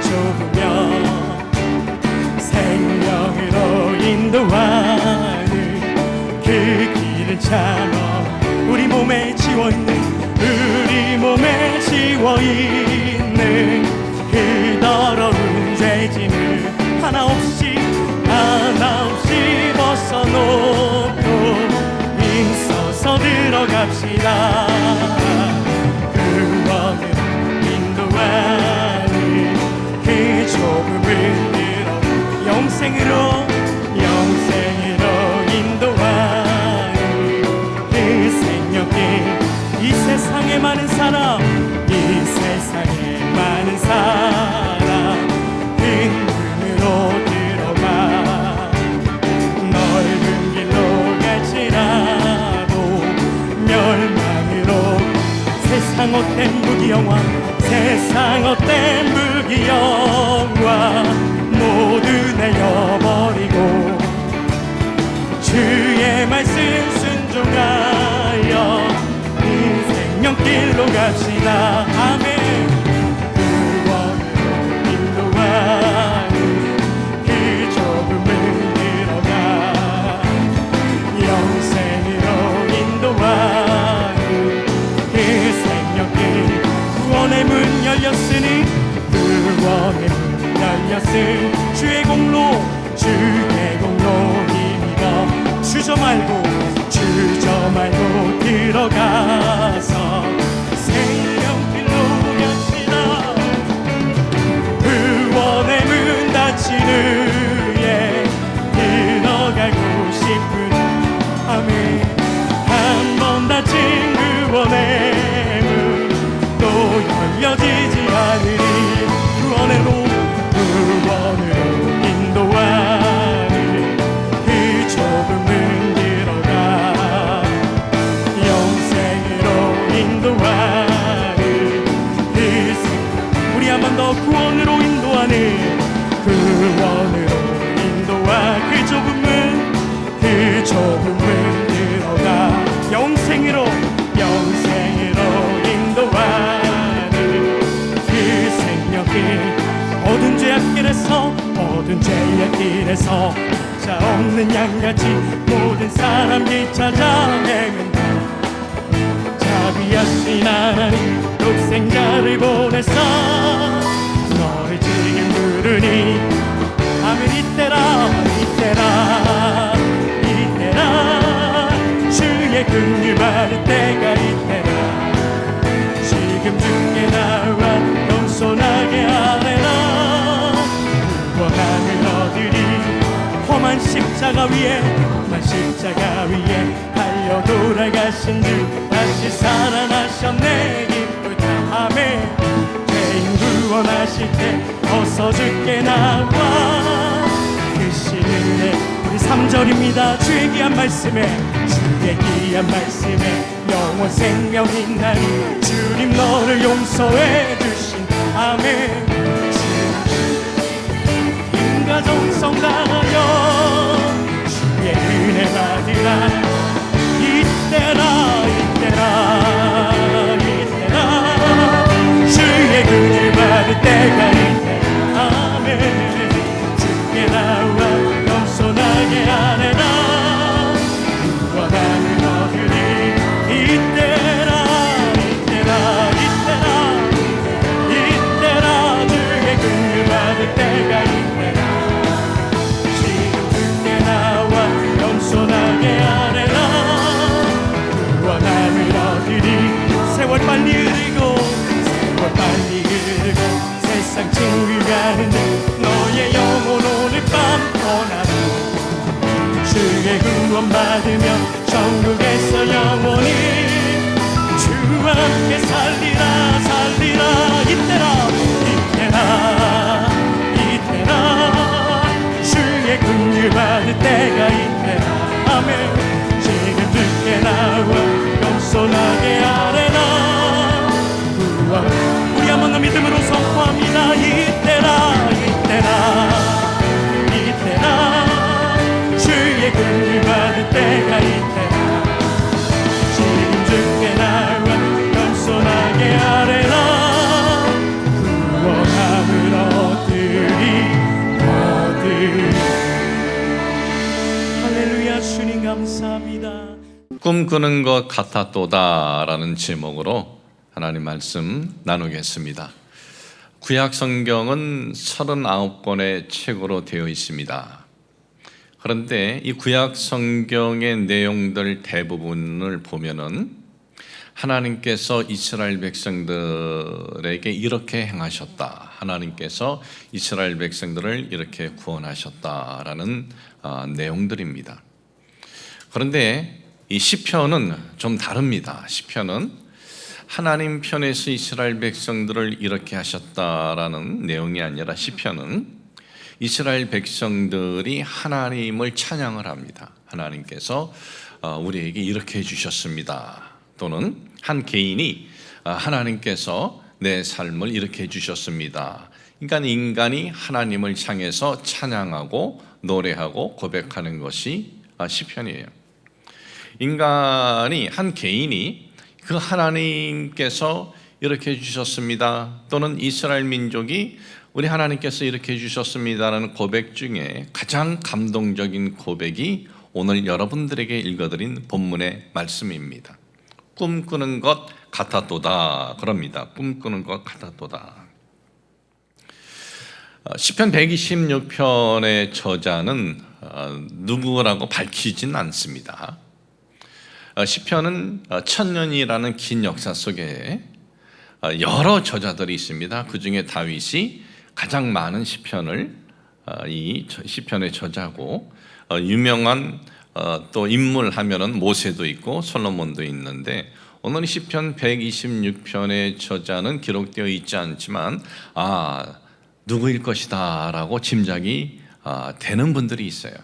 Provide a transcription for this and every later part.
좁으며 생명으로 인도하는 그 길을 참아 우리 몸에 지워있는 그 더러운 죄짐을 하나 없이 벗어놓고 힘써서 들어갑시다. 구원으로 인도하는 그 좁음을 들어 영생으로 인도하는 그 생명길. 이 세상에 많은 사람 빈금으로 들어가 넓은 길로 갈지라도 멸망으로 세상 헛된 무기영화 모두 내어버리고 주의 말씀 순종하여 이 생명길로 갑시다. 아멘. 그 좁음을 들어가 영생으로 인도하는 그 생명길. 구원의 문 열렸으니 주의 공로 힘입어 주저 말고 들어가서 생명길로 갑시다. 구원의 문 닫힌 후에 들어가고 싶은 아멘. 한 번 닫힌 구원의 문 또 열려지지 않으리. 구원으로 인도하는 그 좁음을 들어가 영생으로 인도하는 그 우리 한 번 더 구원으로 인도하는 그 좁음을 들어가 영생으로 인도하는 그 생명길. 모든 죄의 길에서 자 없는 양같이 모든 사람이 찾아 헤맨다. 자비하신 하나님 독생자를 보내서 너를 지금 부르니 아멘. 이때라 주의 긍휼 받을 때가 이때라. 지금 주께 나와 겸손하게 하래라. 구원함을 얻으리. 험한 십자가 위에 달려 돌아가신 주 다시 살아나셨네. 기쁘다. 아멘. 죄인 구원하실 때 어서 주께 나와 크신 은혜. 우리 3절입니다. 주의 귀한 말씀에 영원 생명 있나니 주님 너를 용서해 주신 아멘. 가정 성당하여 주의 은혜 받으라. 이때라 주의 긍휼 받을 때가 이때라. 아멘. 주께 나와 겸손하게 하래라. 구원함을 얻으리. 이때라 주의 긍휼 받을 때가 이때라. 겸손하게 하래라. 구원함을 얻으리. 세월 빨리 흐르고 세상 친구가는 너의 영혼 오늘 밤 떠나고 주의 구원 받으며 천국에서 영원히 주와 함께 살리라. 이때라 주의 긍휼 받을 때가 이때라. 아멘. 지금 듣게 나와 겸손하게 하래라. 우리 한 번 더 믿음으로 선포합니다. 이때라 주의 긍휼 받을 때가 이때라. 지금 꿈꾸는 것 같았도다라는 제목으로 하나님 말씀 나누겠습니다. 구약 성경은 39권의 책으로 되어 있습니다. 그런데 이 구약 성경의 내용들 대부분을 보면은 하나님께서 이스라엘 백성들에게 이렇게 행하셨다, 하나님께서 이스라엘 백성들을 이렇게 구원하셨다라는 내용들입니다. 그런데 이 시편은 좀 다릅니다. 시편은 하나님 편에서 이스라엘 백성들을 이렇게 하셨다라는 내용이 아니라 시편은 이스라엘 백성들이 하나님을 찬양을 합니다. 하나님께서 우리에게 이렇게 해주셨습니다. 또는 한 개인이 하나님께서 내 삶을 이렇게 해주셨습니다. 그러니까 인간이 하나님을 향해서 찬양하고 노래하고 고백하는 것이 시편이에요. 인간이, 한 개인이 그 하나님께서 이렇게 해주셨습니다, 또는 이스라엘 민족이 우리 하나님께서 이렇게 해주셨습니다라는 고백 중에 가장 감동적인 고백이 오늘 여러분들에게 읽어드린 본문의 말씀입니다. 꿈꾸는 것 같았도다 그럽니다. 꿈꾸는 것 같았도다. 시편 126편의 저자는 누구라고 밝히진 않습니다. 시편은 천년이라는 긴 역사 속에 여러 저자들이 있습니다. 그 중에 다윗이 가장 많은 시편을 이 시편의 저자고, 유명한 또 인물 하면은 모세도 있고 솔로몬도 있는데, 오늘 시편 126편의 저자는 기록되어 있지 않지만 누구일 것이다 라고 짐작이 되는 분들이 있어요.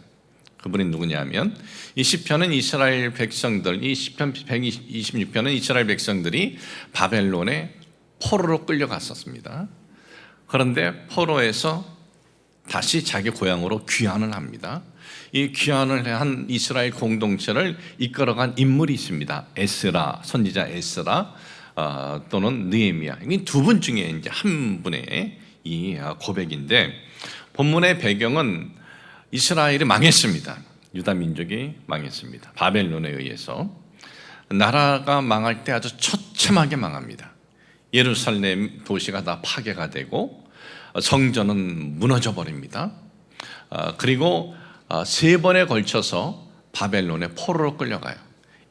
그분이 누구냐면, 이 시편은 이스라엘 백성들, 이 시편 126편은 이스라엘 백성들이 바벨론에 포로로 끌려갔었습니다. 그런데 포로에서 다시 자기 고향으로 귀환을 합니다. 이 귀환을 한 이스라엘 공동체를 이끌어간 인물이 있습니다. 에스라, 선지자 에스라 또는 느헤미야. 이 두 분 중에 이제 한 분의 이 고백인데, 본문의 배경은 이스라엘이 망했습니다. 유다 민족이 망했습니다. 바벨론에 의해서 나라가 망할 때 아주 처참하게 망합니다. 예루살렘 도시가 다 파괴가 되고 성전은 무너져 버립니다. 그리고 세 번에 걸쳐서 바벨론에 포로로 끌려가요.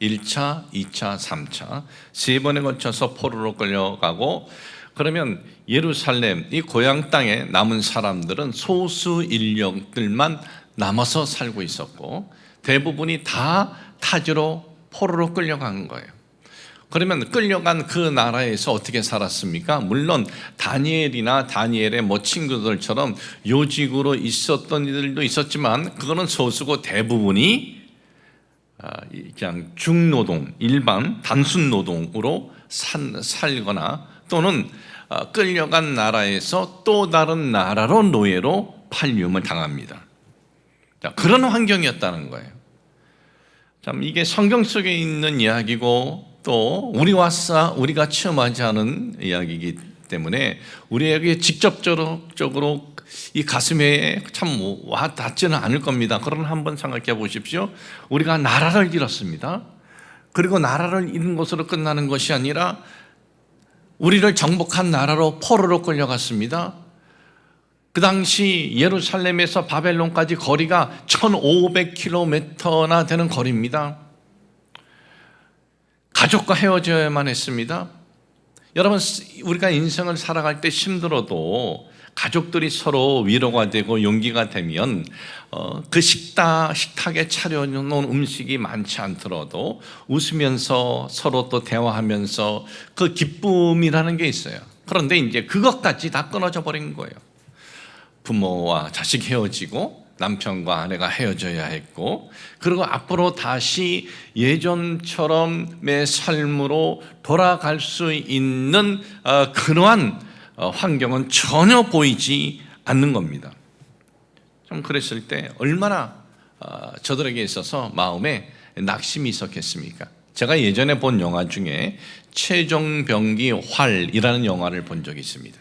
1차, 2차, 3차 세 번에 걸쳐서 포로로 끌려가고, 그러면 예루살렘, 이 고향 땅에 남은 사람들은 소수 인력들만 남아서 살고 있었고, 대부분이 다 타지로 포로로 끌려간 거예요. 그러면 끌려간 그 나라에서 어떻게 살았습니까? 물론 다니엘이나 다니엘의 친구들처럼 요직으로 있었던 이들도 있었지만, 그거는 소수고 대부분이 그냥 중노동, 일반 단순 노동으로 살거나, 또는 끌려간 나라에서 또 다른 나라로 노예로 팔림을 당합니다. 그런 환경이었다는 거예요. 참, 이게 성경 속에 있는 이야기고 또 우리가 체험하지 않은 이야기이기 때문에 우리에게 직접적으로 이 가슴에 참 와 닿지는 않을 겁니다. 그러나 한번 생각해 보십시오. 우리가 나라를 잃었습니다. 그리고 나라를 잃은 것으로 끝나는 것이 아니라 우리를 정복한 나라로 포로로 끌려갔습니다. 그 당시 예루살렘에서 바벨론까지 거리가 1500km나 되는 거리입니다. 가족과 헤어져야만 했습니다. 여러분, 우리가 인생을 살아갈 때 힘들어도 가족들이 서로 위로가 되고 용기가 되면 그 식탁에 차려놓은 음식이 많지 않더라도 웃으면서 서로 또 대화하면서 그 기쁨이라는 게 있어요. 그런데 이제 그것까지 다 끊어져 버린 거예요. 부모와 자식 헤어지고 남편과 아내가 헤어져야 했고, 그리고 앞으로 다시 예전처럼의 삶으로 돌아갈 수 있는 그러한 환경은 전혀 보이지 않는 겁니다. 좀 그랬을 때 얼마나 저들에게 있어서 마음에 낙심이 있었겠습니까? 제가 예전에 본 영화 중에 최종병기 활이라는 영화를 본 적이 있습니다.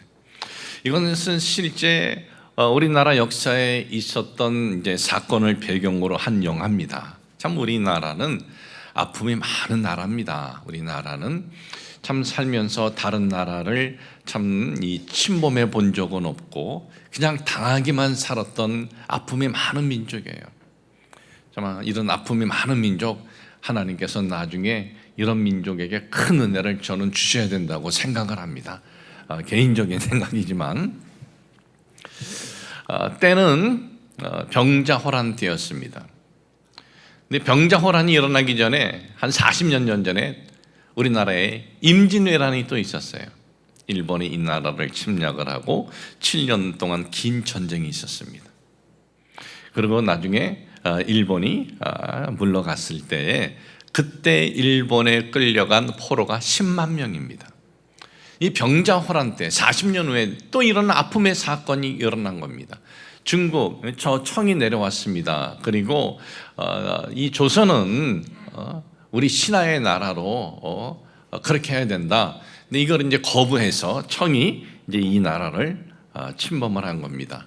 이것은 실제 우리나라 역사에 있었던 이제 사건을 배경으로 한 영화입니다. 참, 우리나라는 아픔이 많은 나라입니다. 우리나라는 참 살면서 다른 나라를 참 이 침범해 본 적은 없고 그냥 당하기만 살았던 아픔이 많은 민족이에요. 정말 이런 아픔이 많은 민족, 하나님께서 나중에 이런 민족에게 큰 은혜를 저는 주셔야 된다고 생각을 합니다. 개인적인 생각이지만 때는 병자호란 때였습니다. 근데 병자호란이 일어나기 전에 한 40년 전에 우리나라에 임진왜란이 또 있었어요. 일본이 이 나라를 침략을 하고 7년 동안 긴 전쟁이 있었습니다. 그리고 나중에 일본이 물러갔을 때 그때 일본에 끌려간 포로가 10만 명입니다. 이 병자호란 때 40년 후에 또 이런 아픔의 사건이 일어난 겁니다. 중국 저 청이 내려왔습니다. 그리고 이 조선은 우리 신하의 나라로 그렇게 해야 된다. 근데 이걸 이제 거부해서 청이 이제 이 나라를 침범을 한 겁니다.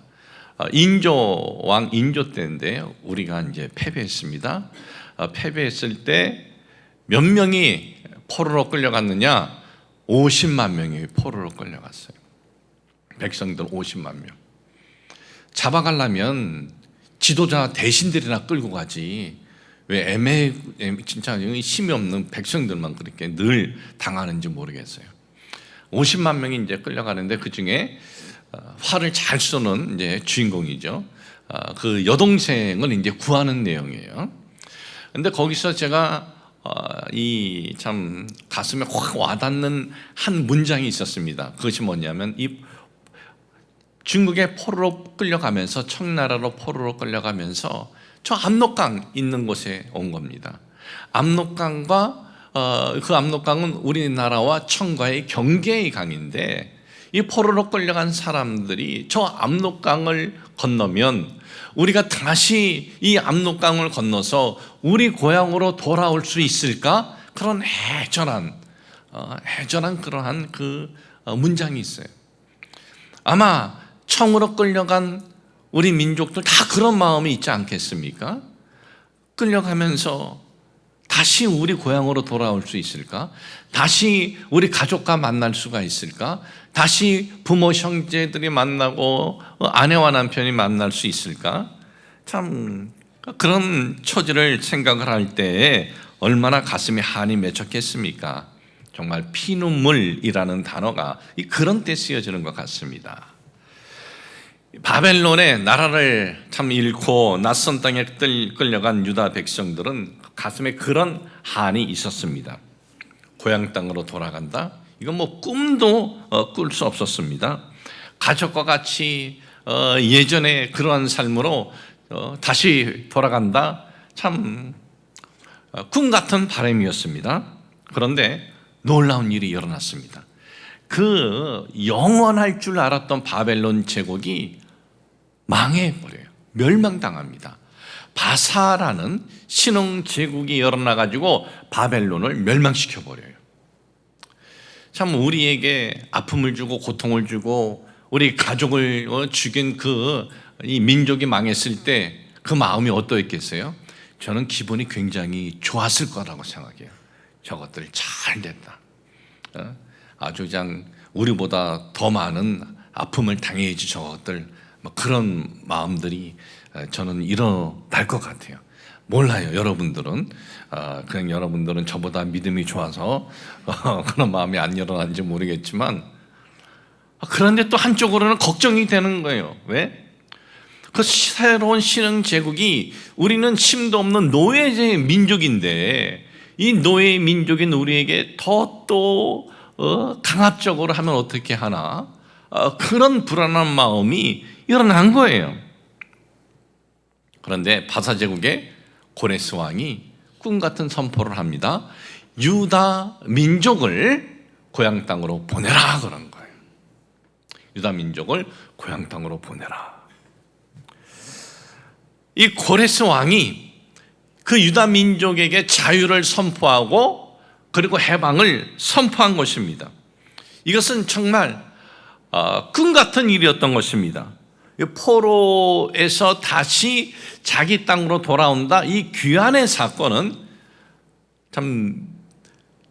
인조 왕 인조 때인데 우리가 이제 패배했습니다. 패배했을 때 몇 명이 포로로 끌려갔느냐? 50만 명이 포로로 끌려갔어요. 백성들 50만 명. 잡아가려면 지도자 대신들이나 끌고 가지. 왜 진짜 힘이 없는 백성들만 그렇게 늘 당하는지 모르겠어요. 50만 명이 이제 끌려가는데 그 중에 활을 잘 쏘는 이제 주인공이죠. 그 여동생을 이제 구하는 내용이에요. 근데 거기서 제가 이 참 가슴에 확 와닿는 한 문장이 있었습니다. 그것이 뭐냐면 이 중국의 포로로 끌려가면서 청나라로 포로로 끌려가면서 저 압록강 있는 곳에 온 겁니다. 압록강과 그 압록강은 우리나라와 청과의 경계의 강인데 이 포로로 끌려간 사람들이 저 압록강을 건너면 우리가 다시 이 압록강을 건너서 우리 고향으로 돌아올 수 있을까? 그런 애절한 그러한 그 문장이 있어요. 아마 청으로 끌려간 우리 민족들 다 그런 마음이 있지 않겠습니까? 끌려가면서 다시 우리 고향으로 돌아올 수 있을까? 다시 우리 가족과 만날 수가 있을까? 다시 부모 형제들이 만나고 아내와 남편이 만날 수 있을까? 참 그런 처지를 생각을 할 때 얼마나 가슴에 한이 맺혔겠습니까? 정말 피눈물이라는 단어가 그런 때 쓰여지는 것 같습니다. 바벨론의 나라를 참 잃고 낯선 땅에 끌려간 유다 백성들은 가슴에 그런 한이 있었습니다. 고향 땅으로 돌아간다? 이건 뭐 꿈도 꿀 수 없었습니다. 가족과 같이 예전에 그러한 삶으로 다시 돌아간다? 참 꿈 같은 바람이었습니다. 그런데 놀라운 일이 일어났습니다. 그 영원할 줄 알았던 바벨론 제국이 망해버려요. 멸망당합니다. 바사라는 신흥 제국이 일어나가지고 바벨론을 멸망시켜버려요. 참 우리에게 아픔을 주고 고통을 주고 우리 가족을 죽인 이 민족이 망했을 때 그 마음이 어떠했겠어요? 저는 기분이 굉장히 좋았을 거라고 생각해요. 저것들 잘 됐다. 아주 그냥 우리보다 더 많은 아픔을 당해야지 저것들, 그런 마음들이 저는 일어날 것 같아요. 몰라요. 여러분들은 그냥 여러분들은 저보다 믿음이 좋아서 그런 마음이 안 일어나는지 모르겠지만, 그런데 또 한쪽으로는 걱정이 되는 거예요. 왜? 그 새로운 신흥 제국이 우리는 힘도 없는 노예 민족인데 이 노예 민족인 우리에게 더 또 강압적으로 하면 어떻게 하나? 그런 불안한 마음이 일어난 거예요. 그런데 바사 제국의 고레스 왕이 꿈 같은 선포를 합니다. 유다 민족을 고향 땅으로 보내라 그런 거예요. 유다 민족을 고향 땅으로 보내라. 이 고레스 왕이 그 유다 민족에게 자유를 선포하고 그리고 해방을 선포한 것입니다. 이것은 정말 꿈 같은 일이었던 것입니다. 포로에서 다시 자기 땅으로 돌아온다. 이 귀환의 사건은 참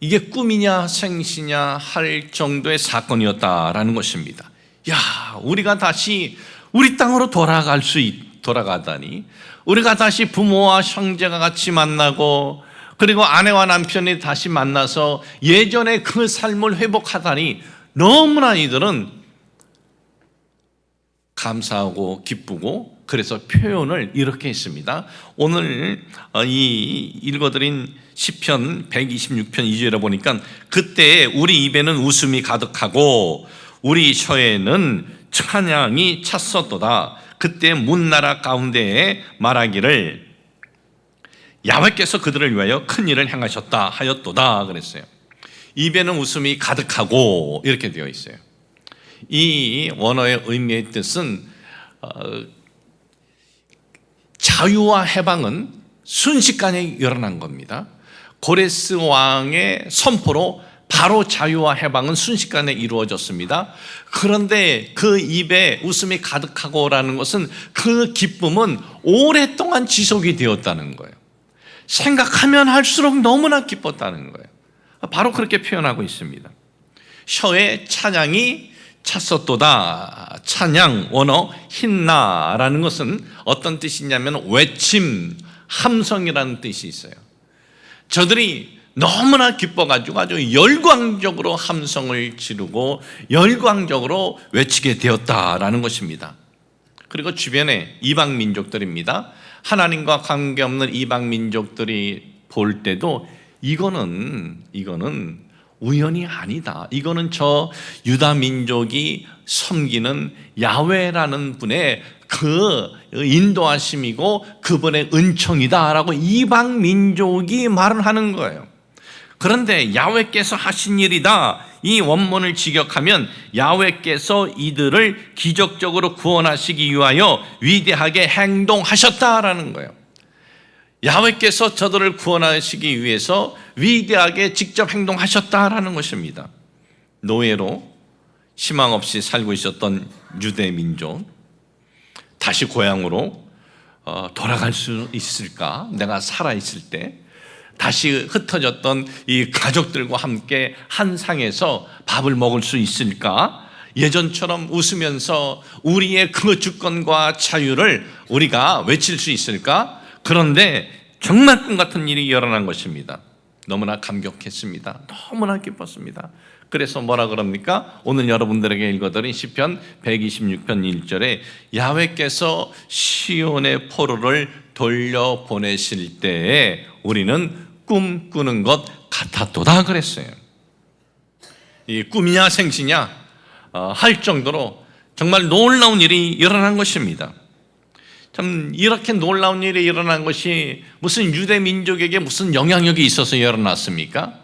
이게 꿈이냐 생시냐 할 정도의 사건이었다라는 것입니다. 야, 우리가 다시 우리 땅으로 돌아가다니, 우리가 다시 부모와 형제가 같이 만나고, 그리고 아내와 남편이 다시 만나서 예전의 그 삶을 회복하다니, 너무나 이들은 감사하고 기쁘고, 그래서 표현을 이렇게 했습니다. 오늘 이 읽어드린 시편 126편 2절에 보니까, 그때 우리 입에는 웃음이 가득하고 우리 혀에는 찬양이 찼었도다. 그때 문나라 가운데에 말하기를 야훼께서 그들을 위하여 큰 일을 행하셨다 하였도다 그랬어요. 입에는 웃음이 가득하고 이렇게 되어 있어요. 이 원어의 의미의 뜻은 자유와 해방은 순식간에 일어난 겁니다. 고레스 왕의 선포로 바로 자유와 해방은 순식간에 이루어졌습니다. 그런데 그 입에 웃음이 가득하고라는 것은 그 기쁨은 오랫동안 지속이 되었다는 거예요. 생각하면 할수록 너무나 기뻤다는 거예요. 바로 그렇게 표현하고 있습니다. 혀에 찬양이 찼었도다. 찬양, 원어 힌나라는 것은 어떤 뜻이냐면 외침, 함성이라는 뜻이 있어요. 저들이 너무나 기뻐가지고 아주 열광적으로 함성을 지르고 열광적으로 외치게 되었다라는 것입니다. 그리고 주변에 이방 민족들입니다. 하나님과 관계없는 이방 민족들이 볼 때도 이거는 우연이 아니다. 이거는 저 유다 민족이 섬기는 야훼라는 분의 그 인도하심이고 그분의 은총이다라고 이방 민족이 말을 하는 거예요. 그런데 야훼께서 하신 일이다. 이 원문을 직역하면 야훼께서 이들을 기적적으로 구원하시기 위하여 위대하게 행동하셨다라는 거예요. 야훼께서 저들을 구원하시기 위해서 위대하게 직접 행동하셨다라는 것입니다. 노예로 희망 없이 살고 있었던 유대 민족, 다시 고향으로 돌아갈 수 있을까? 내가 살아있을 때 다시 흩어졌던 이 가족들과 함께 한 상에서 밥을 먹을 수 있을까? 예전처럼 웃으면서 우리의 그 주권과 자유를 우리가 외칠 수 있을까? 그런데 정말 꿈 같은 일이 일어난 것입니다. 너무나 감격했습니다. 너무나 기뻤습니다. 그래서 뭐라 그럽니까? 오늘 여러분들에게 읽어드린 시편 126편 1절에 야훼께서 시온의 포로를 돌려보내실 때에 우리는 꿈꾸는 것 같았도다 그랬어요. 이 꿈이냐 생시냐 할 정도로 정말 놀라운 일이 일어난 것입니다. 참 이렇게 놀라운 일이 일어난 것이 무슨 유대 민족에게 무슨 영향력이 있어서 일어났습니까?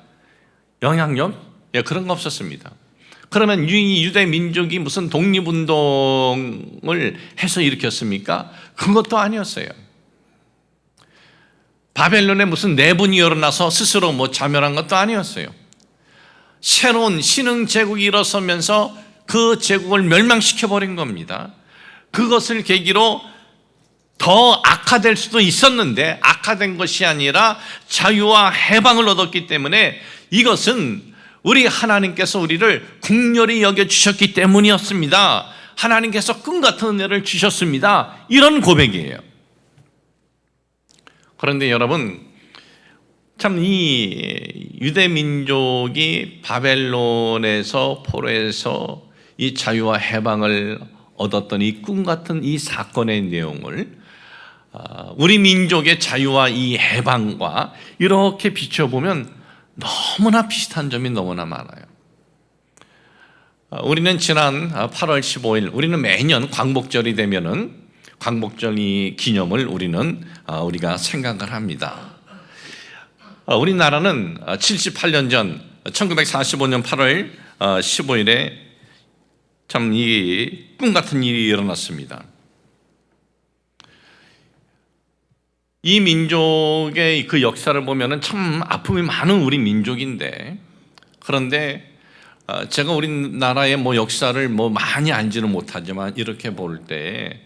영향력? 예, 그런 거 없었습니다. 그러면 이 유대 민족이 무슨 독립운동을 해서 일으켰습니까? 그것도 아니었어요. 바벨론에 무슨 내분이 일어나서 스스로 자멸한 것도 아니었어요. 새로운 신흥 제국이 일어서면서 그 제국을 멸망시켜버린 겁니다. 그것을 계기로 더 악화될 수도 있었는데 악화된 것이 아니라 자유와 해방을 얻었기 때문에 이것은 우리 하나님께서 우리를 국렬히 여겨주셨기 때문이었습니다. 하나님께서 꿈 같은 은혜를 주셨습니다. 이런 고백이에요. 그런데 여러분, 참 이 유대 민족이 바벨론에서 포로에서 이 자유와 해방을 얻었던 이 꿈 같은 이 사건의 내용을 우리 민족의 자유와 이 해방과 이렇게 비춰보면 너무나 비슷한 점이 너무나 많아요. 우리는 지난 8월 15일 우리는 매년 광복절이 되면은 광복절 기념을 우리가 생각을 합니다. 우리나라는 78년 전 1945년 8월 15일에 참 이 꿈 같은 일이 일어났습니다. 이 민족의 그 역사를 보면은 참 아픔이 많은 우리 민족인데, 그런데 제가 우리나라의 역사를 많이 알지는 못하지만 이렇게 볼 때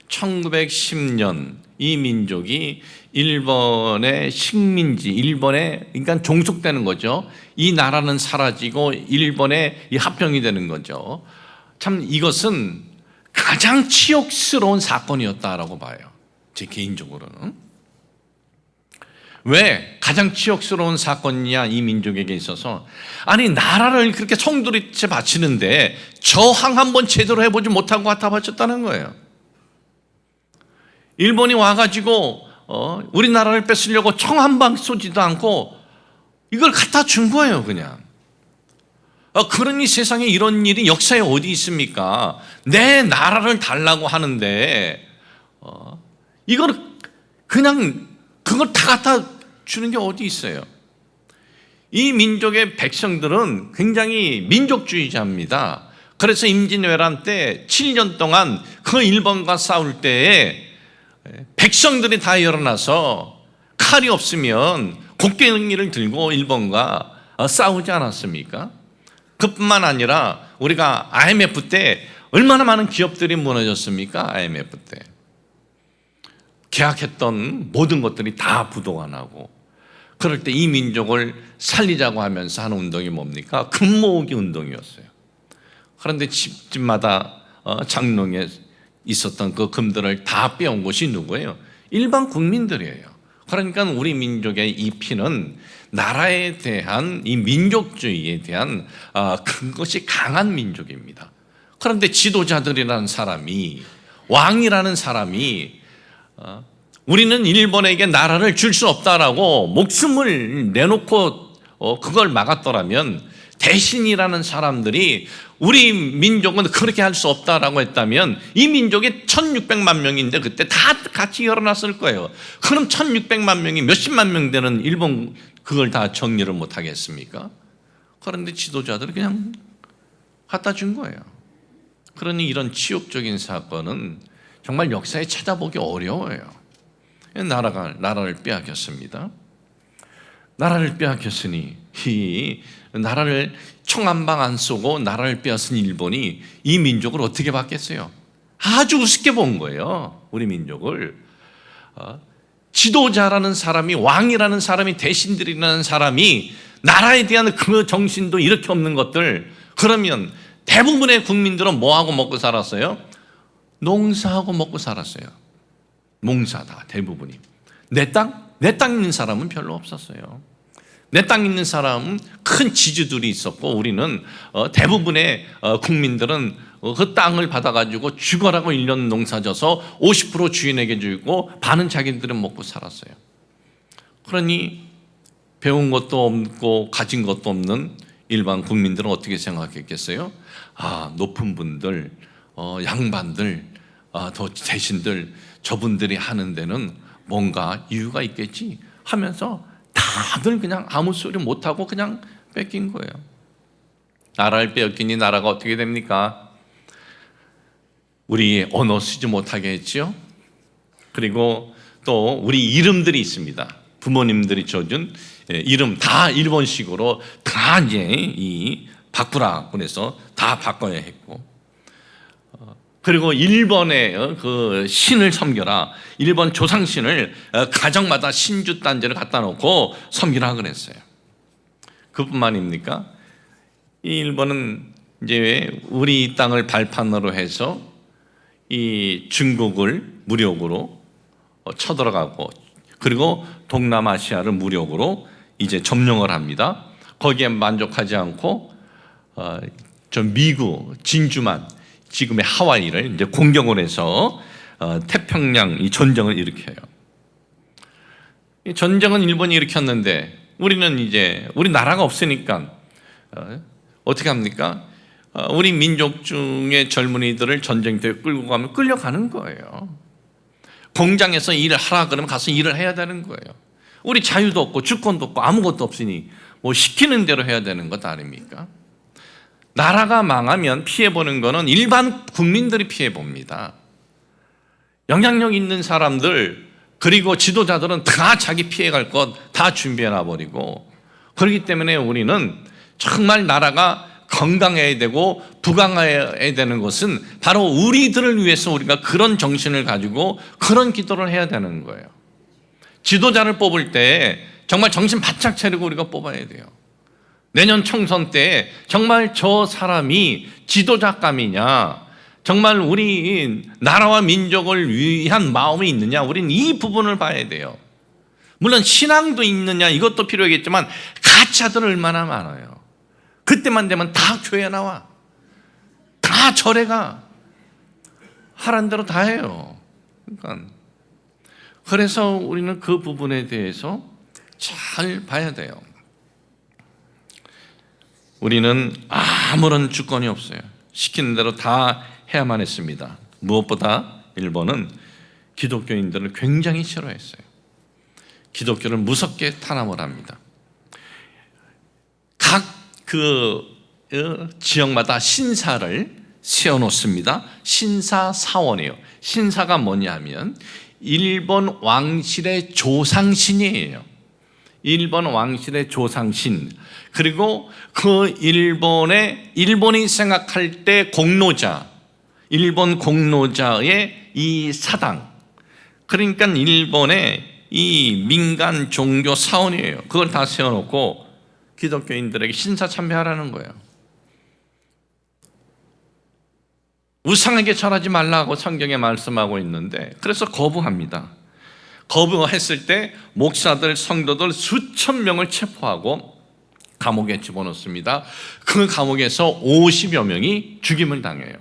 1910년 이 민족이 일본의 식민지, 일본에 그러니까 종속되는 거죠. 이 나라는 사라지고 일본에 이 합병이 되는 거죠. 참 이것은 가장 치욕스러운 사건이었다라고 봐요. 제 개인적으로는. 왜 가장 치욕스러운 사건이냐 이 민족에게 있어서? 아니 나라를 그렇게 송두리째 바치는데 저항 한번 제대로 해보지 못하고 갖다 바쳤다는 거예요. 일본이 와가지고 우리나라를 뺏으려고 총 한 방 쏘지도 않고 이걸 갖다 준 거예요 그냥. 그러니 세상에 이런 일이 역사에 어디 있습니까? 내 나라를 달라고 하는데 이걸 그냥 그걸 다 갖다 주는 게 어디 있어요? 이 민족의 백성들은 굉장히 민족주의자입니다. 그래서 임진왜란 때 7년 동안 그 일본과 싸울 때에 백성들이 다 일어나서 칼이 없으면 곡괭이를 들고 일본과 싸우지 않았습니까? 그뿐만 아니라 우리가 IMF 때 얼마나 많은 기업들이 무너졌습니까? IMF 때 계약했던 모든 것들이 다 부도가 나고, 그럴 때 이 민족을 살리자고 하면서 하는 운동이 뭡니까? 금 모으기 운동이었어요. 그런데 집집마다 장롱에 있었던 그 금들을 다 빼온 것이 누구예요? 일반 국민들이에요. 그러니까 우리 민족의 이 피는 나라에 대한 이 민족주의에 대한 그것이 강한 민족입니다. 그런데 지도자들이라는 사람이, 왕이라는 사람이 우리는 일본에게 나라를 줄 수 없다라고 목숨을 내놓고 그걸 막았더라면, 대신이라는 사람들이 우리 민족은 그렇게 할 수 없다라고 했다면 이 민족이 1600만 명인데 그때 다 같이 일어났을 거예요. 그럼 1600만 명이 몇십만 명 되는 일본 그걸 다 정리를 못 하겠습니까? 그런데 지도자들이 그냥 갖다 준 거예요. 그러니 이런 치욕적인 사건은 정말 역사에 찾아보기 어려워요. 나라를 빼앗겼습니다. 나라를 빼앗겼으니 이 나라를 총 한 방 안 쏘고 나라를 빼앗은 일본이 이 민족을 어떻게 받겠어요? 아주 우습게 본 거예요. 우리 민족을. 지도자라는 사람이, 왕이라는 사람이, 대신들이라는 사람이 나라에 대한 그 정신도 이렇게 없는 것들, 그러면 대부분의 국민들은 뭐하고 먹고 살았어요? 농사하고 먹고 살았어요. 농사다 대부분이. 내 땅 있는 사람은 별로 없었어요. 내 땅 있는 사람은 큰 지주들이 있었고, 우리는 대부분의 국민들은 그 땅을 받아가지고 죽어라고 1년 농사져서 50% 주인에게 주고 반은 자기들은 먹고 살았어요. 그러니 배운 것도 없고 가진 것도 없는 일반 국민들은 어떻게 생각했겠어요? 높은 분들, 양반들, 더 대신들, 저분들이 하는 데는 뭔가 이유가 있겠지 하면서 다들 그냥 아무 소리 못하고 그냥 뺏긴 거예요. 나라를 빼앗기니 나라가 어떻게 됩니까? 우리 언어 쓰지 못하게 했죠. 그리고 또 우리 이름들이 있습니다. 부모님들이 줘준 이름 다 일본식으로 다 이제 이 바꾸라 그래서 다 바꿔야 했고, 그리고 일본의 그 신을 섬겨라, 일본 조상신을 가정마다 신주 단지를 갖다 놓고 섬기라 그랬어요. 그뿐만입니까? 이 일본은 이제 우리 땅을 발판으로 해서 이 중국을 무력으로 쳐들어가고, 그리고 동남아시아를 무력으로 이제 점령을 합니다. 거기에 만족하지 않고 저 미국 진주만, 지금의 하와이를 이제 공격을 해서 태평양 이 전쟁을 일으켜요. 이 전쟁은 일본이 일으켰는데 우리는 이제 우리 나라가 없으니까 어떻게 합니까? 우리 민족 중에 젊은이들을 전쟁터에 끌고 가면 끌려가는 거예요. 공장에서 일을 하라 그러면 가서 일을 해야 되는 거예요. 우리 자유도 없고 주권도 없고 아무것도 없으니 뭐 시키는 대로 해야 되는 것 아닙니까? 나라가 망하면 피해보는 거는 일반 국민들이 피해봅니다. 영향력 있는 사람들 그리고 지도자들은 다 자기 피해갈 것 다 준비해놔버리고, 그렇기 때문에 우리는 정말 나라가 건강해야 되고 부강해야 되는 것은 바로 우리들을 위해서 우리가 그런 정신을 가지고 그런 기도를 해야 되는 거예요. 지도자를 뽑을 때 정말 정신 바짝 차리고 우리가 뽑아야 돼요. 내년 총선 때 정말 저 사람이 지도자감이냐, 정말 우리 나라와 민족을 위한 마음이 있느냐, 우리는 이 부분을 봐야 돼요. 물론 신앙도 있느냐 이것도 필요하겠지만 가짜들 얼마나 많아요. 그때만 되면 다 교회 나와, 다 절에 가, 하라는 대로 다 해요. 그러니까 그래서 우리는 그 부분에 대해서 잘 봐야 돼요. 우리는 아무런 주권이 없어요. 시키는 대로 다 해야만 했습니다. 무엇보다 일본은 기독교인들을 굉장히 싫어했어요. 기독교를 무섭게 탄압을 합니다. 각 지역마다 신사를 세워놓습니다. 신사사원이에요. 신사가 뭐냐면 일본 왕실의 조상신이에요. 일본 왕실의 조상신. 그리고 그 일본이 생각할 때 공로자, 일본 공로자의 이 사당, 그러니까 일본의 이 민간 종교 사원이에요. 그걸 다 세워놓고 기독교인들에게 신사 참배하라는 거예요. 우상에게 절하지 말라고 성경에 말씀하고 있는데, 그래서 거부합니다. 거부했을 때 목사들, 성도들 수천 명을 체포하고 감옥에 집어넣습니다. 그 감옥에서 50여 명이 죽임을 당해요.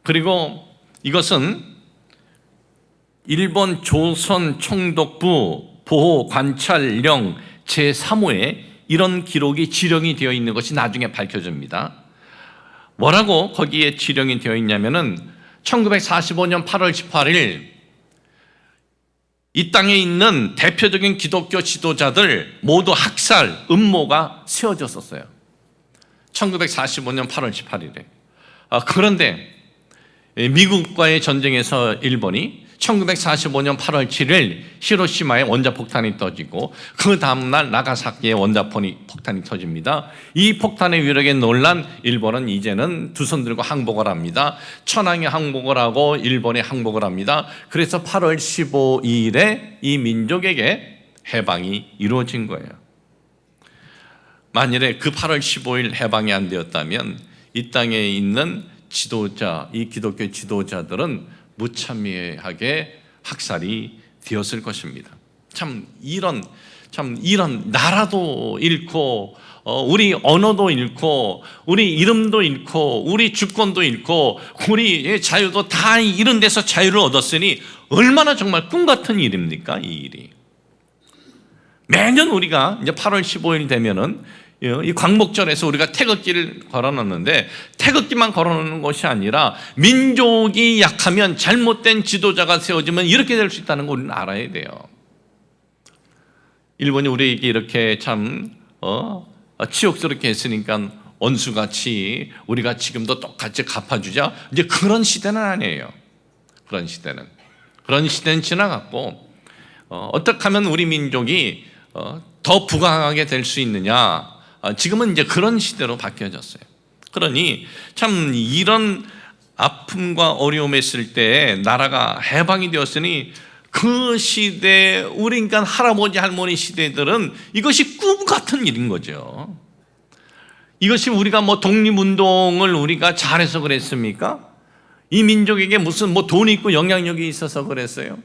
그리고 이것은 일본 조선 총독부 보호관찰령 제3호에 이런 기록이 지령이 되어 있는 것이 나중에 밝혀집니다. 뭐라고 거기에 지령이 되어 있냐면은 1945년 8월 18일 이 땅에 있는 대표적인 기독교 지도자들 모두 학살, 음모가 세워졌었어요. 1945년 8월 18일에. 그런데 미국과의 전쟁에서 일본이 1945년 8월 7일 히로시마에 원자폭탄이 터지고 그 다음날 나가사키에 원자폭탄이 터집니다. 이 폭탄의 위력에 놀란 일본은 이제는 두 손 들고 항복을 합니다. 천황이 항복을 하고 일본이 항복을 합니다. 그래서 8월 15일에 이 민족에게 해방이 이루어진 거예요. 만일에 그 8월 15일 해방이 안 되었다면 이 땅에 있는 지도자, 이 기독교 지도자들은 무참하게 학살이 되었을 것입니다. 참 이런 나라도 잃고 우리 언어도 잃고 우리 이름도 잃고 우리 주권도 잃고 우리 자유도 다 이런 데서 자유를 얻었으니 얼마나 정말 꿈 같은 일입니까? 이 일이. 매년 우리가 이제 8월 15일 되면은 이 광복절에서 우리가 태극기를 걸어놓는데 태극기만 걸어놓는 것이 아니라 민족이 약하면 잘못된 지도자가 세워지면 이렇게 될 수 있다는 걸 우리는 알아야 돼요. 일본이 우리에게 이렇게 참 치욕스럽게 했으니까 원수같이 우리가 지금도 똑같이 갚아주자, 이제 그런 시대는 아니에요. 그런 시대는 지나갔고 어떻게 하면 우리 민족이 더 부강하게 될 수 있느냐, 지금은 이제 그런 시대로 바뀌어졌어요. 그러니 참 이런 아픔과 어려움에 있을 때 나라가 해방이 되었으니 그 시대, 우리 인간 할아버지 할머니 시대들은 이것이 꿈 같은 일인 거죠. 이것이 우리가 뭐 독립운동을 우리가 잘해서 그랬습니까? 이 민족에게 무슨 뭐 돈이 있고 영향력이 있어서 그랬어요?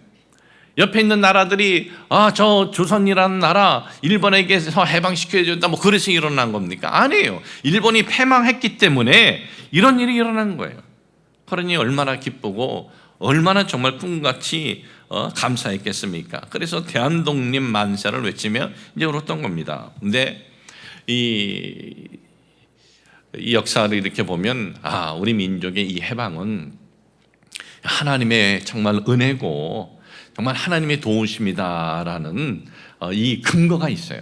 옆에 있는 나라들이 저 조선이라는 나라 일본에게서 해방시켜야 된다 뭐 그래서 일어난 겁니까? 아니에요. 일본이 패망했기 때문에 이런 일이 일어난 거예요. 그러니 얼마나 기쁘고 얼마나 정말 꿈같이 감사했겠습니까? 그래서 대한독립 만세를 외치며 이제 울었던 겁니다. 근데 이 역사를 이렇게 보면 우리 민족의 이 해방은 하나님의 정말 은혜고 정말 하나님의 도우심이다라는 이 근거가 있어요.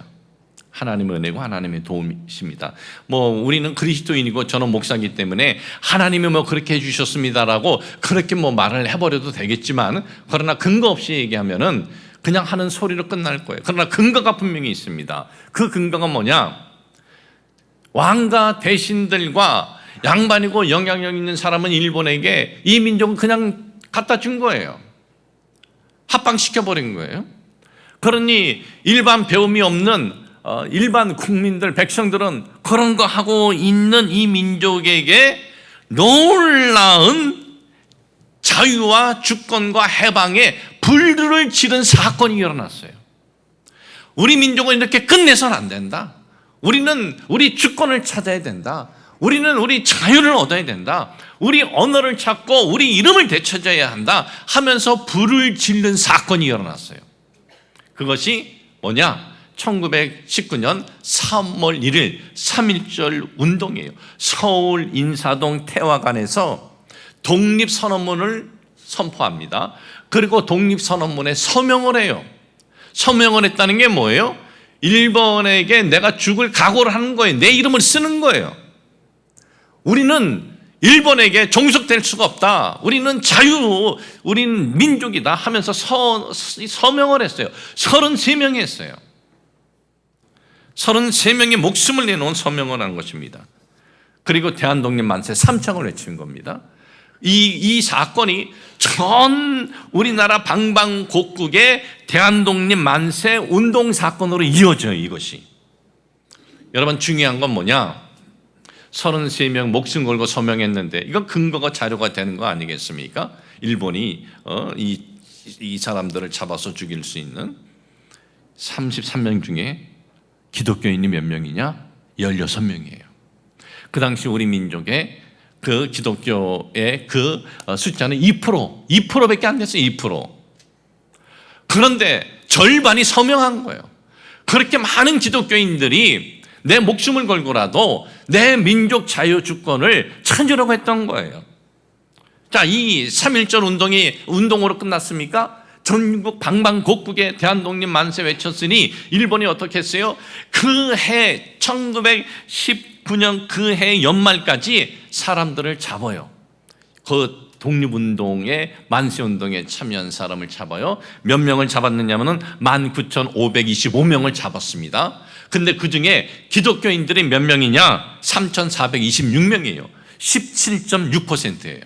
하나님의 은혜고 하나님의 도우심이다. 뭐 우리는 그리스도인이고 저는 목사이기 때문에 하나님이 뭐 그렇게 해주셨습니다라고 그렇게 뭐 말을 해버려도 되겠지만, 그러나 근거 없이 얘기하면은 그냥 하는 소리로 끝날 거예요. 그러나 근거가 분명히 있습니다. 그 근거가 뭐냐? 왕과 대신들과 양반이고 영향력 있는 사람은 일본에게 이 민족은 그냥 갖다 준 거예요. 합방시켜버린 거예요. 그러니 일반 배움이 없는 일반 국민들, 백성들은 그런 거 하고 있는 이 민족에게 놀라운 자유와 주권과 해방에 불을 지른 사건이 일어났어요. 우리 민족은 이렇게 끝내서는 안 된다. 우리는 우리 주권을 찾아야 된다. 우리는 우리 자유를 얻어야 된다. 우리 언어를 찾고 우리 이름을 되찾아야 한다 하면서 불을 지른 사건이 일어났어요. 그것이 뭐냐? 1919년 3월 1일 3.1절 운동이에요. 서울 인사동 태화관에서 독립선언문을 선포합니다. 그리고 독립선언문에 서명을 해요. 서명을 했다는 게 뭐예요? 일본에게 내가 죽을 각오를 하는 거예요. 내 이름을 쓰는 거예요. 우리는 일본에게 종속될 수가 없다. 우리는 우리는 민족이다 하면서 서명을 했어요. 33명이 했어요. 33명이 목숨을 내놓은 서명을 한 것입니다. 그리고 대한독립 만세 3창을 외친 겁니다. 이 사건이 전 우리나라 방방곡곡의 대한독립 만세 운동 사건으로 이어져요. 이것이. 여러분, 중요한 건 뭐냐? 33명 목숨 걸고 서명했는데 이건 근거가 자료가 되는 거 아니겠습니까? 일본이 이 사람들을 잡아서 죽일 수 있는 33명 중에 기독교인이 몇 명이냐? 16명이에요. 그 당시 우리 민족의 그 기독교의 그 숫자는 2%밖에 안 됐어요. 2%. 그런데 절반이 서명한 거예요. 그렇게 많은 기독교인들이 내 목숨을 걸고라도 내 민족 자유 주권을 찾으려고 했던 거예요. 자, 이 3.1절 운동으로 끝났습니까? 전국 방방곡곡에 대한독립 만세 외쳤으니 일본이 어떻게 했어요? 그 해 1919년 그 해 연말까지 사람들을 잡아요. 그 독립운동에 만세운동에 참여한 사람을 잡아요. 몇 명을 잡았느냐면 19,525명을 잡았습니다. 근데 그 중에 기독교인들이 몇 명이냐? 3,426명이에요. 17.6%예요.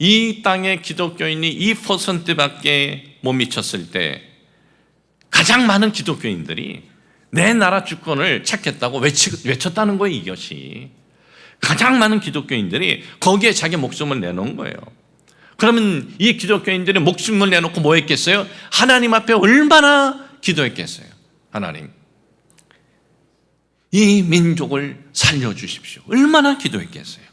이 땅의 기독교인이 2%밖에 못 미쳤을 때 가장 많은 기독교인들이 내 나라 주권을 찾겠다고 외쳤다는 거예요. 이것이. 가장 많은 기독교인들이 거기에 자기 목숨을 내놓은 거예요. 그러면 이 기독교인들이 목숨을 내놓고 뭐 했겠어요? 하나님 앞에 얼마나 기도했겠어요? 하나님, 이 민족을 살려주십시오. 얼마나 기도했겠어요?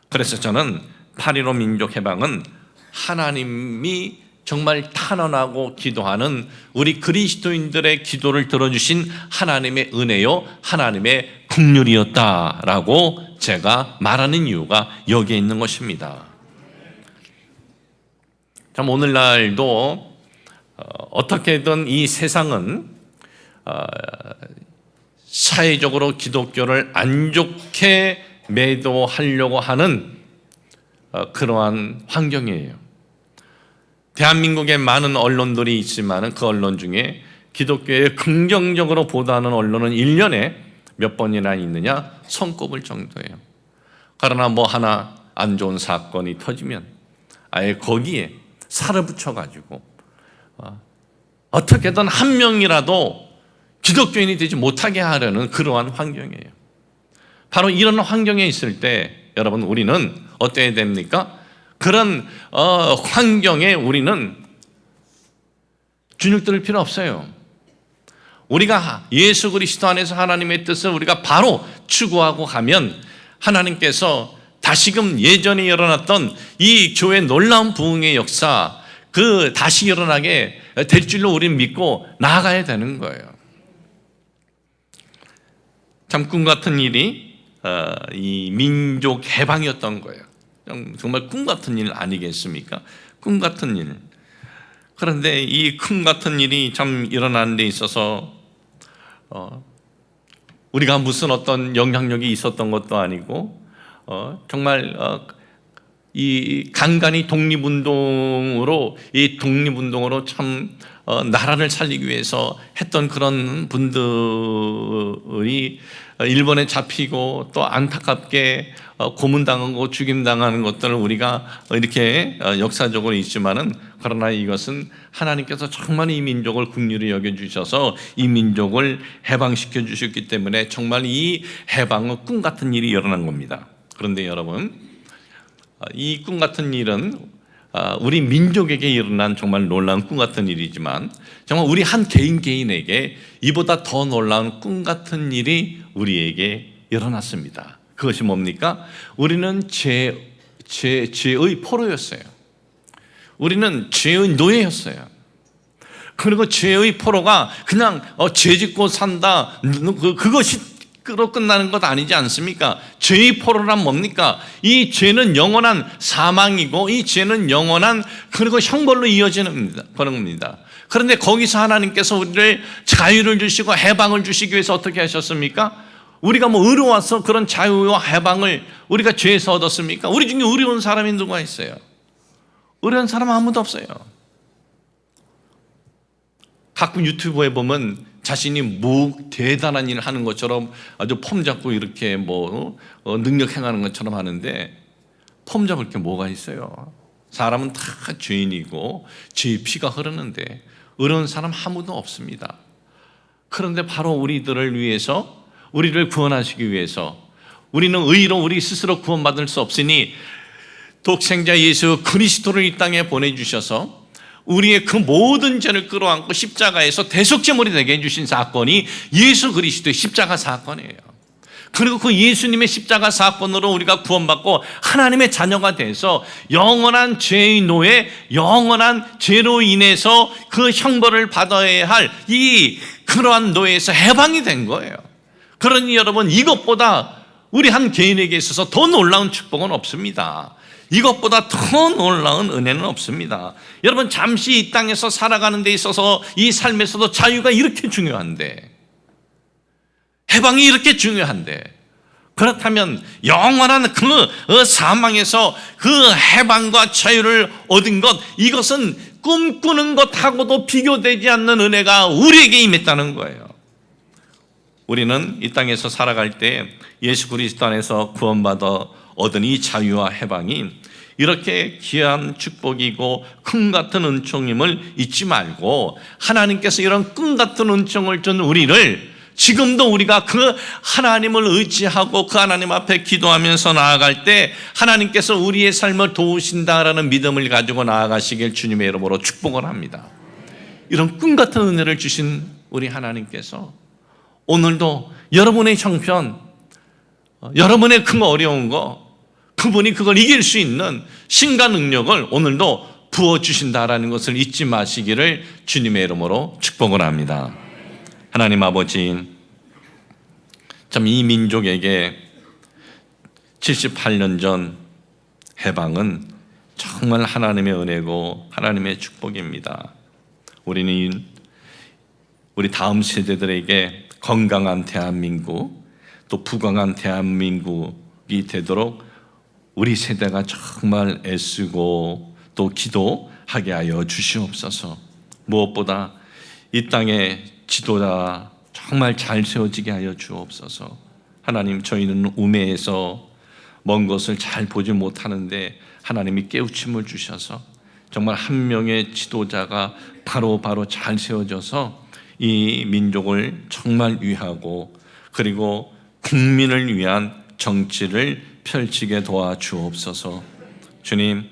그래서 저는 8.15 민족 해방은 하나님이 정말 탄원하고 기도하는 우리 그리스도인들의 기도를 들어주신 하나님의 은혜요, 하나님의 긍휼이었다라고 제가 말하는 이유가 여기에 있는 것입니다. 참 오늘날도 어떻게든 이 세상은 사회적으로 기독교를 안 좋게 매도하려고 하는 그러한 환경이에요. 대한민국에 많은 언론들이 있지만 그 언론 중에 기독교에 긍정적으로 보도하는 언론은 1년에 몇 번이나 있느냐? 손꼽을 정도예요. 그러나 뭐 하나 안 좋은 사건이 터지면 아예 거기에 살을 붙여가지고 어떻게든 한 명이라도 기독교인이 되지 못하게 하려는 그러한 환경이에요. 바로 이런 환경에 있을 때 여러분, 우리는 어때야 됩니까? 그런 환경에 우리는 주눅들 필요 없어요. 우리가 예수 그리스도 안에서 하나님의 뜻을 우리가 바로 추구하고 가면 하나님께서 다시금 예전에 일어났던 이 교회 놀라운 부흥의 역사, 그 다시 일어나게 될 줄로 우리는 믿고 나아가야 되는 거예요. 참 꿈 같은 일이 이 민족 해방이었던 거예요. 정말 꿈 같은 일 아니겠습니까? 꿈 같은 일. 그런데 이 꿈 같은 일이 참 일어나는 데 있어서 우리가 무슨 어떤 영향력이 있었던 것도 아니고 정말 이 간간히 독립운동으로 참 나라를 살리기 위해서 했던 그런 분들이 일본에 잡히고 또 안타깝게 고문당하고 죽임당하는 것들을 우리가 이렇게 역사적으로 있지만은, 그러나 이것은 하나님께서 정말 이 민족을 긍휼히 여겨주셔서 이 민족을 해방시켜 주셨기 때문에 정말 이 해방은 꿈 같은 일이 일어난 겁니다. 그런데 여러분, 이 꿈 같은 일은 우리 민족에게 일어난 정말 놀라운 꿈 같은 일이지만, 정말 우리 한 개인에게 이보다 더 놀라운 꿈 같은 일이 우리에게 일어났습니다. 그것이 뭡니까? 우리는 죄의 포로였어요. 우리는 죄의 노예였어요. 그리고 죄의 포로가 그냥 죄 짓고 산다, 그것이 로 끝나는 것 아니지 않습니까? 죄의 포로란 뭡니까? 이 죄는 영원한 사망이고, 이 죄는 영원한 그리고 형벌로 이어지는 겁니다. 그런데 거기서 하나님께서 우리를 자유를 주시고 해방을 주시기 위해서 어떻게 하셨습니까? 우리가 의로워서 그런 자유와 해방을 우리가 죄에서 얻었습니까? 우리 중에 의로운 사람이 누가 있어요? 의로운 사람 아무도 없어요. 가끔 유튜브에 보면 자신이 대단한 일을 하는 것처럼 아주 폼 잡고 이렇게 능력 행하는 것처럼 하는데, 폼 잡을 게 뭐가 있어요? 사람은 다 죄인이고 죄의 피가 흐르는데 의로운 사람 아무도 없습니다. 그런데 바로 우리들을 위해서, 우리를 구원하시기 위해서, 우리는 의로 우리 스스로 구원받을 수 없으니 독생자 예수 그리스도를 이 땅에 보내주셔서 우리의 그 모든 죄를 끌어안고 십자가에서 대속제물이 되게 해주신 사건이 예수 그리스도의 십자가 사건이에요. 그리고 그 예수님의 십자가 사건으로 우리가 구원받고 하나님의 자녀가 돼서 영원한 죄의 노예, 영원한 죄로 인해서 그 형벌을 받아야 할 그러한 노예에서 해방이 된 거예요. 그러니 여러분, 이것보다 우리 한 개인에게 있어서 더 놀라운 축복은 없습니다. 이것보다 더 놀라운 은혜는 없습니다. 여러분, 잠시 이 땅에서 살아가는 데 있어서 이 삶에서도 자유가 이렇게 중요한데, 해방이 이렇게 중요한데, 그렇다면 영원한 그 사망에서 그 해방과 자유를 얻은 것, 이것은 꿈꾸는 것하고도 비교되지 않는 은혜가 우리에게 임했다는 거예요. 우리는 이 땅에서 살아갈 때 예수 그리스도 안에서 구원받아 얻은 이 자유와 해방이 이렇게 귀한 축복이고 꿈 같은 은총임을 잊지 말고, 하나님께서 이런 꿈 같은 은총을 준 우리를 지금도 우리가 그 하나님을 의지하고 그 하나님 앞에 기도하면서 나아갈 때 하나님께서 우리의 삶을 도우신다라는 믿음을 가지고 나아가시길 주님의 이름으로 축복을 합니다. 이런 꿈 같은 은혜를 주신 우리 하나님께서 오늘도 여러분의 형편, 여러분의 큰 어려운 거, 그분이 그걸 이길 수 있는 신과 능력을 오늘도 부어주신다라는 것을 잊지 마시기를 주님의 이름으로 축복을 합니다. 하나님 아버지, 참 이 민족에게 78년 전 해방은 정말 하나님의 은혜고 하나님의 축복입니다. 우리는 우리 다음 세대들에게 건강한 대한민국, 또 부강한 대한민국이 되도록 우리 세대가 정말 애쓰고 또 기도하게 하여 주시옵소서. 무엇보다 이 땅에 지도자 정말 잘 세워지게 하여 주옵소서. 하나님, 저희는 우매해서 먼 것을 잘 보지 못하는데 하나님이 깨우침을 주셔서 정말 한 명의 지도자가 바로 잘 세워져서 이 민족을 정말 위하고 그리고 국민을 위한 정치를 펼치게 도와주옵소서. 주님,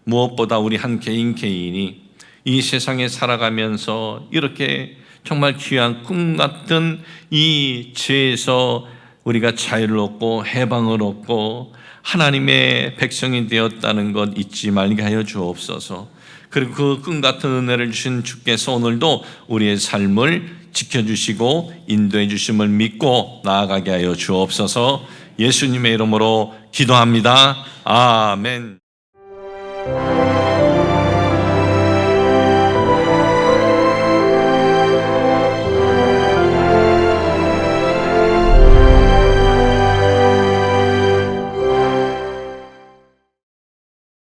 무엇보다 우리 한 개인이 이 세상에 살아가면서 이렇게 정말 귀한 꿈 같은 이 죄에서 우리가 자유를 얻고 해방을 얻고 하나님의 백성이 되었다는 것 잊지 말게 하여 주옵소서. 그리고 그 꿈 같은 은혜를 주신 주께서 오늘도 우리의 삶을 지켜주시고 인도해 주심을 믿고 나아가게 하여 주옵소서. 예수님의 이름으로 기도합니다. 아멘.